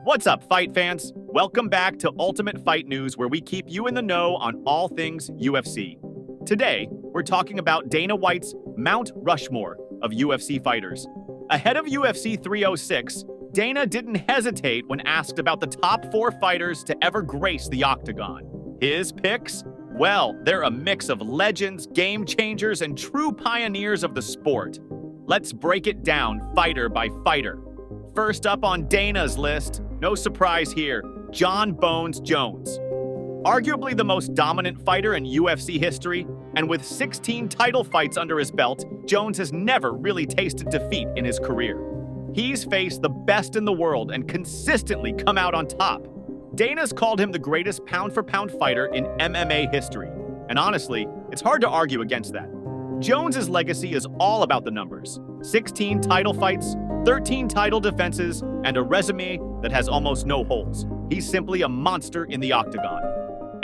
What's up, fight fans? Welcome back to Ultimate Fight News, where we keep you in the know on all things UFC. Today, we're talking about Dana White's Mount Rushmore of UFC fighters. Ahead of UFC 306, Dana didn't hesitate when asked about the top 4 fighters to ever grace the octagon. His picks? Well, they're a mix of legends, game changers, and true pioneers of the sport. Let's break it down fighter by fighter. First up on Dana's list, no surprise here, Jon Jones. Arguably the most dominant fighter in UFC history, and with 16 title fights under his belt, Jones has never really tasted defeat in his career. He's faced the best in the world and consistently come out on top. Dana's called him the greatest pound-for-pound fighter in MMA history, and honestly, it's hard to argue against that. Jones's legacy is all about the numbers. 16 title fights, 13 title defenses, and a resume that has almost no holes. He's simply a monster in the octagon.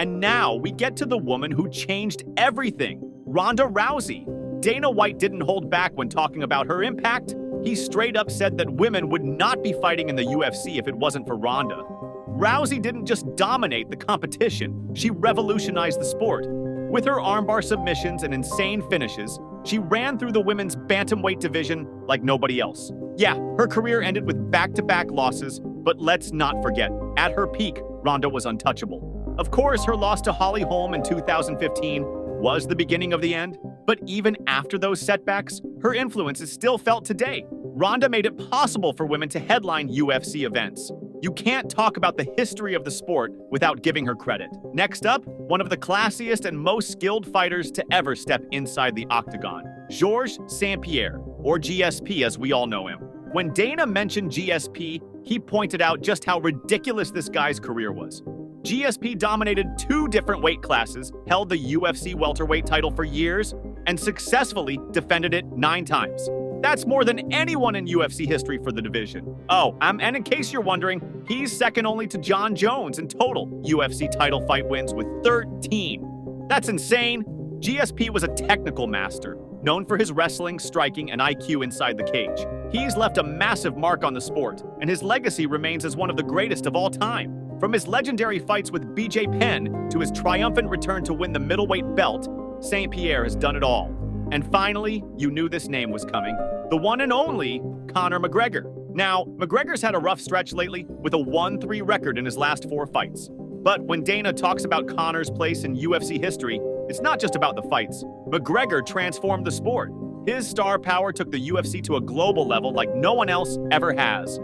And now we get to the woman who changed everything, Ronda Rousey. Dana White didn't hold back when talking about her impact. He straight up said that women would not be fighting in the UFC if it wasn't for Ronda. Rousey didn't just dominate the competition, she revolutionized the sport. With her armbar submissions and insane finishes, she ran through the women's bantamweight division like nobody else. Yeah, her career ended with back-to-back losses, but let's not forget, at her peak, Ronda was untouchable. Of course, her loss to Holly Holm in 2015 was the beginning of the end, but even after those setbacks, her influence is still felt today. Ronda made it possible for women to headline UFC events. You can't talk about the history of the sport without giving her credit. Next up, one of the classiest and most skilled fighters to ever step inside the octagon, Georges St-Pierre, or GSP as we all know him. When Dana mentioned GSP, he pointed out just how ridiculous this guy's career was. GSP dominated 2 different weight classes, held the UFC welterweight title for years, and successfully defended it 9 times. That's more than anyone in UFC history for the division. And in case you're wondering, he's second only to Jon Jones in total UFC title fight wins with 13. That's insane. GSP was a technical master, known for his wrestling, striking, and IQ inside the cage. He's left a massive mark on the sport, and his legacy remains as one of the greatest of all time. From his legendary fights with BJ Penn to his triumphant return to win the middleweight belt, St-Pierre has done it all. And finally, you knew this name was coming, the one and only Conor McGregor. Now, McGregor's had a rough stretch lately with a 1-3 record in his last 4 fights. But when Dana talks about Conor's place in UFC history, it's not just about the fights. McGregor transformed the sport. His star power took the UFC to a global level like no one else ever has.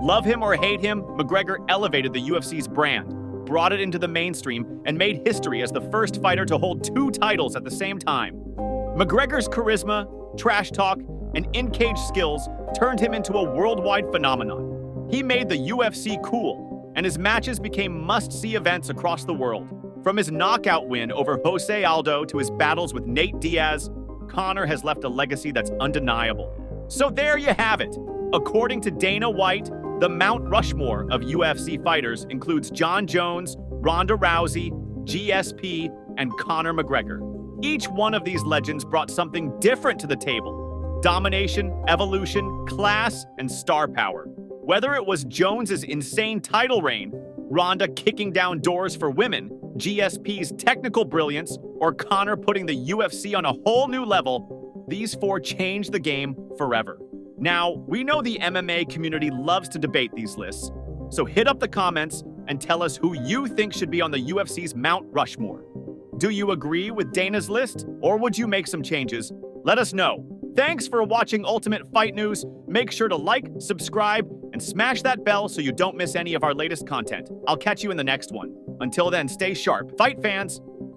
Love him or hate him, McGregor elevated the UFC's brand, brought it into the mainstream, and made history as the first fighter to hold 2 titles at the same time. McGregor's charisma, trash talk, and in-cage skills turned him into a worldwide phenomenon. He made the UFC cool, and his matches became must-see events across the world. From his knockout win over Jose Aldo to his battles with Nate Diaz, Conor has left a legacy that's undeniable. So there you have it. According to Dana White, the Mount Rushmore of UFC fighters includes Jon Jones, Ronda Rousey, GSP, and Conor McGregor. Each one of these legends brought something different to the table: domination, evolution, class, and star power. Whether it was Jones's insane title reign, Ronda kicking down doors for women, GSP's technical brilliance, or Conor putting the UFC on a whole new level, these 4 changed the game forever. Now, we know the MMA community loves to debate these lists, so hit up the comments and tell us who you think should be on the UFC's Mount Rushmore. Do you agree with Dana's list, or would you make some changes? Let us know. Thanks for watching Ultimate Fight News. Make sure to like, subscribe, and smash that bell so you don't miss any of our latest content. I'll catch you in the next one. Until then, stay sharp, fight fans!